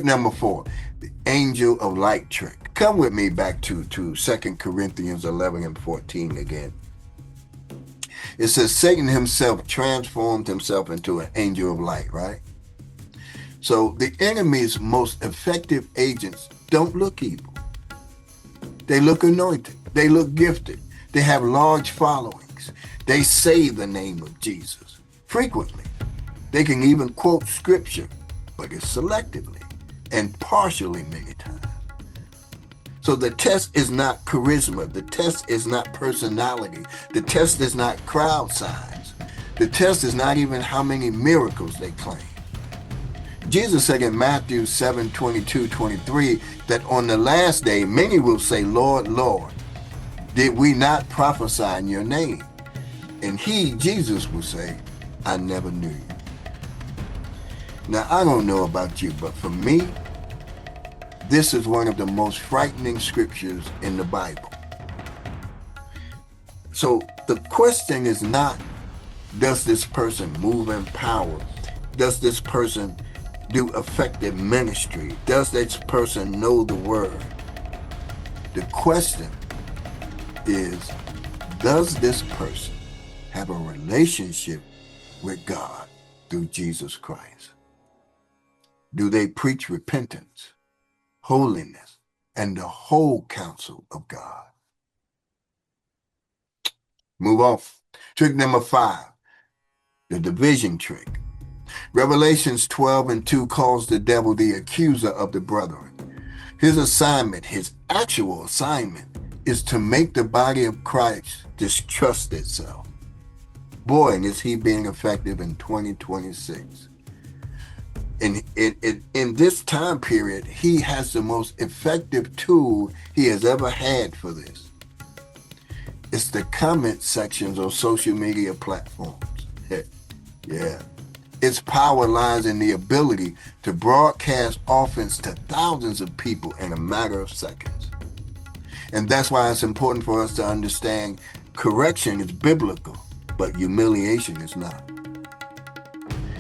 Number 4, the angel of light trick. Come with me back to 2 Corinthians 11 and 14 again. It says Satan himself transformed himself into an angel of light, right? So the enemy's most effective agents don't look evil. They look anointed. They look gifted. They have large followings. They say the name of Jesus frequently. They can even quote scripture, but it's selectively and partially many times. So the test is not charisma. The test is not personality. The test is not crowd size. The test is not even how many miracles they claim. Jesus said in Matthew 7:22-23 that on the last day many will say, Lord, Lord, did we not prophesy in your name? And he, Jesus, will say, I never knew you. Now, I don't know about you, but for me, this is one of the most frightening scriptures in the Bible. So the question is not, does this person move in power? Does this person do effective ministry? Does this person know the word? The question is, does this person have a relationship with God through Jesus Christ? Do they preach repentance, holiness, and the whole counsel of God? Move on. Trick number 5, the division trick. Revelations 12:2 calls the devil the accuser of the brethren. His assignment, his actual assignment, is to make the body of Christ distrust itself. Boy, and is he being effective in 2026. In this time period, he has the most effective tool he has ever had for this. It's the comment sections on social media platforms. Yeah. Its power lies in the ability to broadcast offense to thousands of people in a matter of seconds. And that's why it's important for us to understand correction is biblical, but humiliation is not.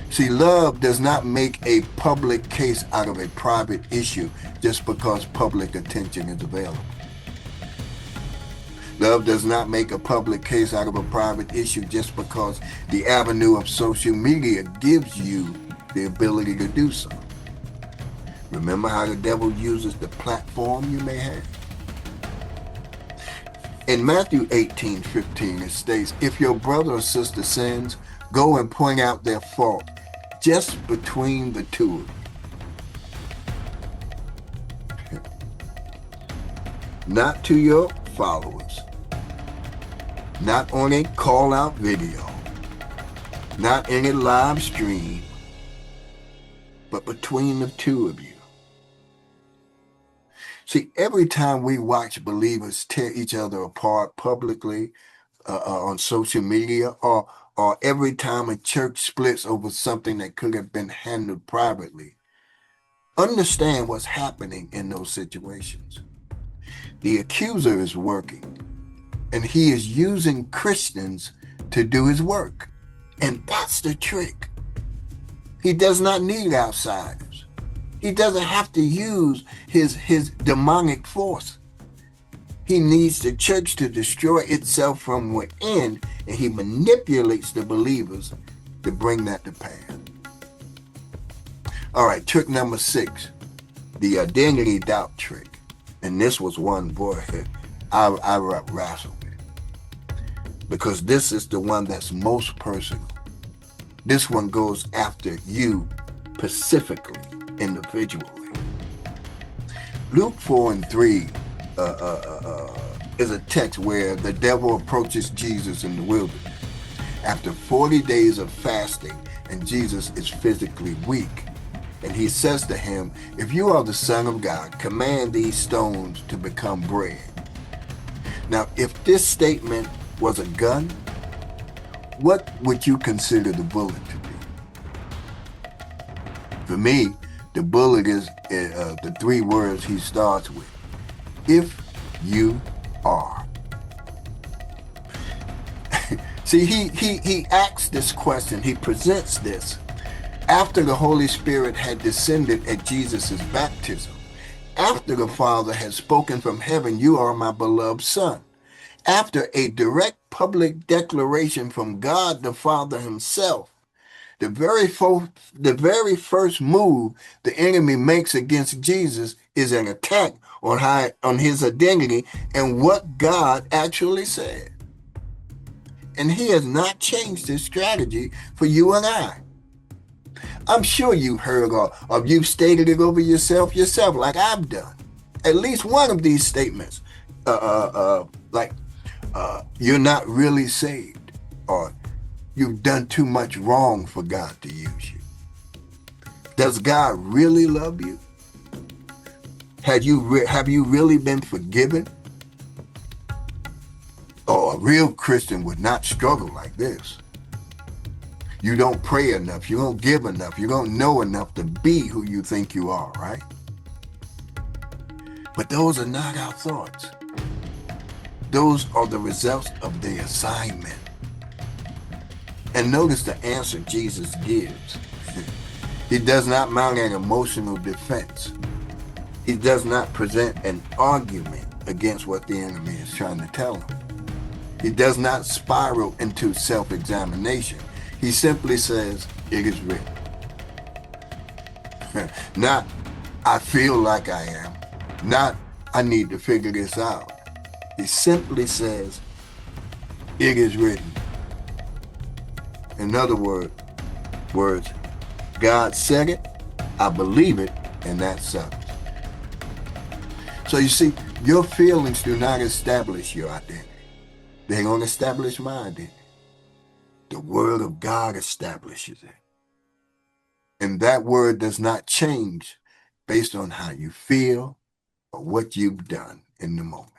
See, love does not make a public case out of a private issue just because public attention is available. Love does not make a public case out of a private issue just because the avenue of social media gives you the ability to do so. Remember how the devil uses the platform you may have? In Matthew 18:15, it states, if your brother or sister sins, go and point out their fault just between the two of you. Not to your followers. Not on a call-out video. Not in a live stream. But between the two of you. See, every time we watch believers tear each other apart publicly on social media, or every time a church splits over something that could have been handled privately, understand what's happening in those situations. The accuser is working, and he is using Christians to do his work. And that's the trick. He does not need outsiders. He doesn't have to use his demonic force. He needs the church to destroy itself from within, and he manipulates the believers to bring that to pass. All right, trick number 6, the identity doubt trick. And this was one, boy, I wrestled with. Because this is the one that's most personal. This one goes after you specifically, individually. Luke 4:3 is a text where the devil approaches Jesus in the wilderness after 40 days of fasting, and Jesus is physically weak. And he says to him, if you are the Son of God, command these stones to become bread. Now, if this statement was a gun, what would you consider the bullet to be? For me, the bullet is the 3 words he starts with. If you are. See, he asks this question, he presents this After the Holy Spirit had descended at Jesus' baptism, after the Father had spoken from heaven, you are my beloved Son, after a direct public declaration from God the Father himself, the very first move the enemy makes against Jesus is an attack on his identity and what God actually said. And he has not changed his strategy for you and I. I'm sure you've heard or you've stated it over yourself like I've done. At least one of these statements, you're not really saved, or you've done too much wrong for God to use you. Does God really love you? Have you really been forgiven? Oh, a real Christian would not struggle like this. You don't pray enough. You don't give enough. You don't know enough to be who you think you are, right? But those are not our thoughts. Those are the results of the assignment. And notice the answer Jesus gives. He does not mount an emotional defense. He does not present an argument against what the enemy is trying to tell him. He does not spiral into self-examination. He simply says, it is written. Not, I feel like I am. Not, I need to figure this out. He simply says, it is written. In other words, God said it, I believe it, and that's so. So you see, your feelings do not establish your identity. They don't establish my identity. The word of God establishes it. And that word does not change based on how you feel or what you've done in the moment.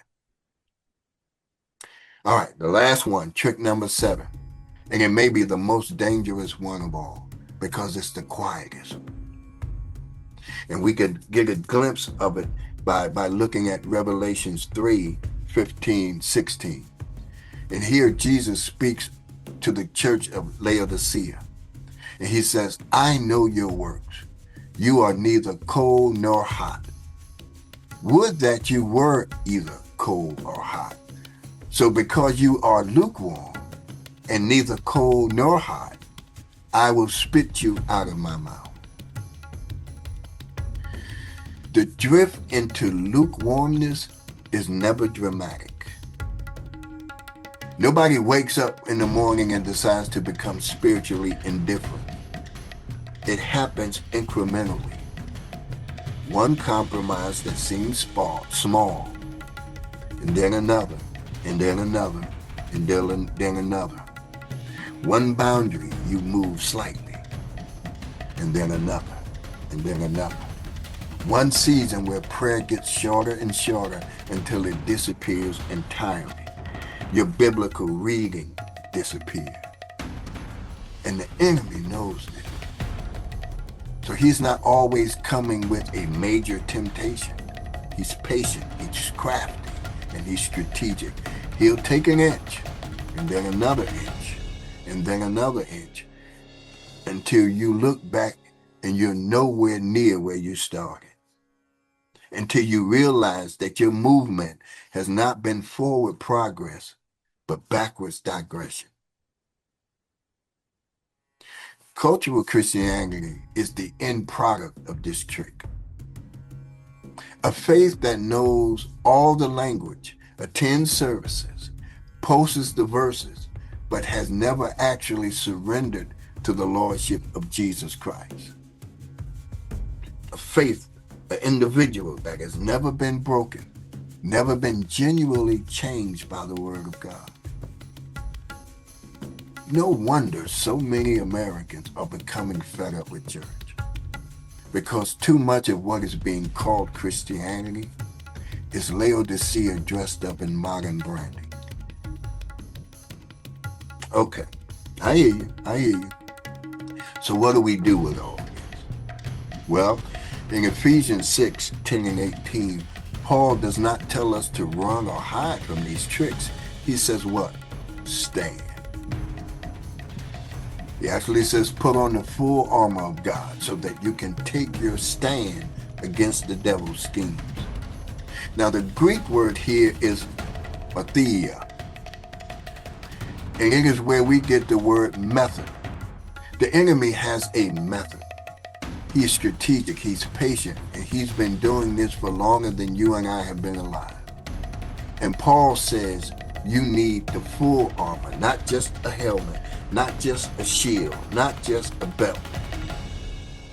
All right, the last one, trick number 7. And it may be the most dangerous one of all because it's the quietest. And we could get a glimpse of it by looking at Revelations 3:15-16. And here Jesus speaks to the church of Laodicea. And he says, I know your works. You are neither cold nor hot. Would that you were either cold or hot. So because you are lukewarm and neither cold nor hot, I will spit you out of my mouth. The drift into lukewarmness is never dramatic. Nobody wakes up in the morning and decides to become spiritually indifferent. It happens incrementally. One compromise that seems small, and then another, and then another, and then another. One boundary you move slightly, and then another, and then another. One season where prayer gets shorter and shorter until it disappears entirely. Your biblical reading disappears. And the enemy knows this. So he's not always coming with a major temptation. He's patient, he's crafty, and he's strategic. He'll take an inch, and then another inch, and then another inch, until you look back and you're nowhere near where you started. Until you realize that your movement has not been forward progress, but backwards digression. Cultural Christianity is the end product of this trick. A faith that knows all the language, attends services, posts the verses, but has never actually surrendered to the Lordship of Jesus Christ. A faith, an individual that has never been broken, never been genuinely changed by the Word of God. No wonder so many Americans are becoming fed up with church, because too much of what is being called Christianity is Laodicea dressed up in modern branding. Okay, I hear you. So what do we do with all this? Well, in Ephesians 6:10 and 18, Paul does not tell us to run or hide from these tricks. He says what? Stand. He actually says, put on the full armor of God so that you can take your stand against the devil's schemes. Now, the Greek word here is atheia, and it is where we get the word method. The enemy has a method. He's strategic, he's patient, and he's been doing this for longer than you and I have been alive. And Paul says you need the full armor, not just a helmet, not just a shield, not just a belt.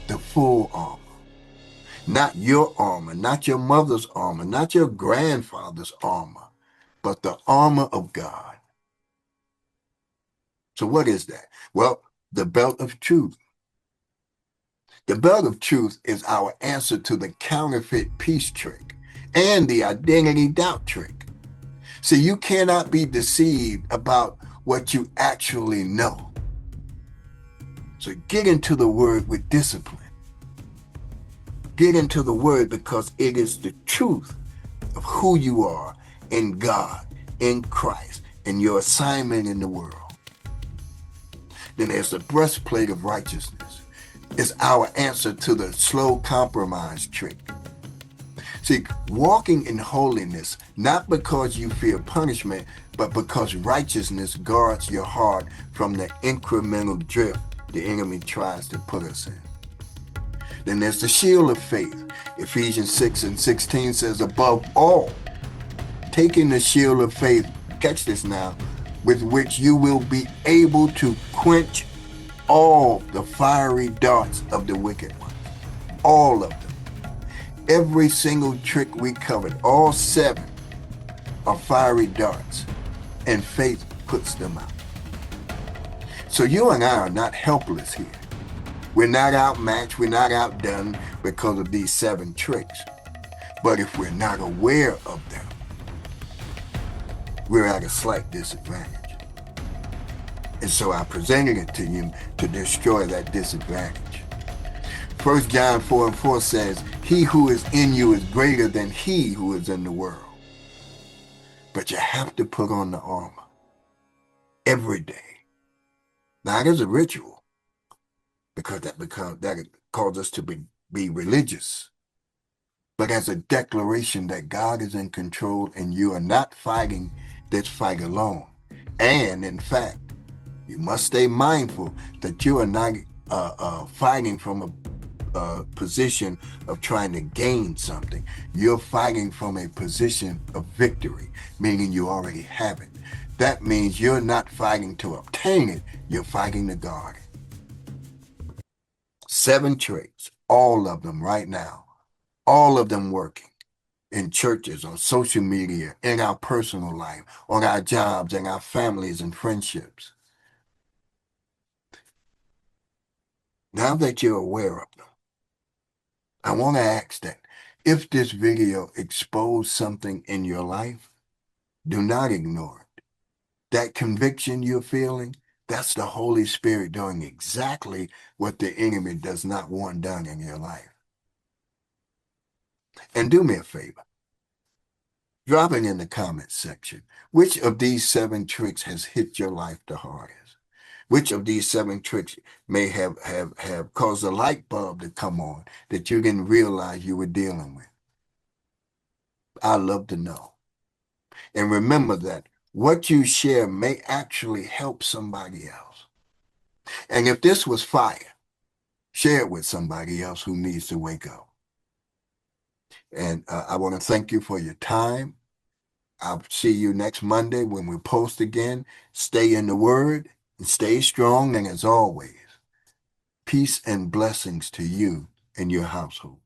The full armor. Not your armor, not your mother's armor, not your grandfather's armor, but the armor of God. So what is that? Well, the belt of truth. The belt of truth is our answer to the counterfeit peace trick and the identity doubt trick. See, you cannot be deceived about what you actually know. So get into the word with discipline. Get into the word because it is the truth of who you are in God, in Christ, and your assignment in the world. Then there's the breastplate of righteousness. It's our answer to the slow compromise trick. See, walking in holiness, not because you fear punishment, but because righteousness guards your heart from the incremental drift the enemy tries to put us in. Then there's the shield of faith. Ephesians 6:16 says, above all, taking the shield of faith, catch this now, with which you will be able to quench all the fiery darts of the wicked one. All of them. Every single trick we covered, all 7 are fiery darts, and faith puts them out. So you and I are not helpless here. We're not outmatched, we're not outdone because of these 7 tricks. But if we're not aware of them, we're at a slight disadvantage. And so I presented it to you to destroy that disadvantage. 1 John 4:4 says, he who is in you is greater than he who is in the world. But you have to put on the armor every day. Not as a ritual, because that calls us to be religious, but as a declaration that God is in control and you are not fighting this fight alone. And in fact, you must stay mindful that you are not fighting from a position of trying to gain something. You're fighting from a position of victory, meaning you already have it. That means you're not fighting to obtain it, you're fighting to guard it. 7 tricks, all of them right now, all of them working in churches, on social media, in our personal life, on our jobs, in our families and friendships. Now that you're aware of them, I want to ask that if this video exposed something in your life, do not ignore it. That conviction you're feeling, that's the Holy Spirit doing exactly what the enemy does not want done in your life. And do me a favor. Drop it in the comments section. Which of these 7 tricks has hit your life the hardest? Which of these 7 tricks may have caused a light bulb to come on that you didn't realize you were dealing with? I'd love to know. And remember that what you share may actually help somebody else. And if this was fire, share it with somebody else who needs to wake up. And I want to thank you for your time. I'll see you next Monday when we post again. Stay in the Word and stay strong. And as always, peace and blessings to you and your household.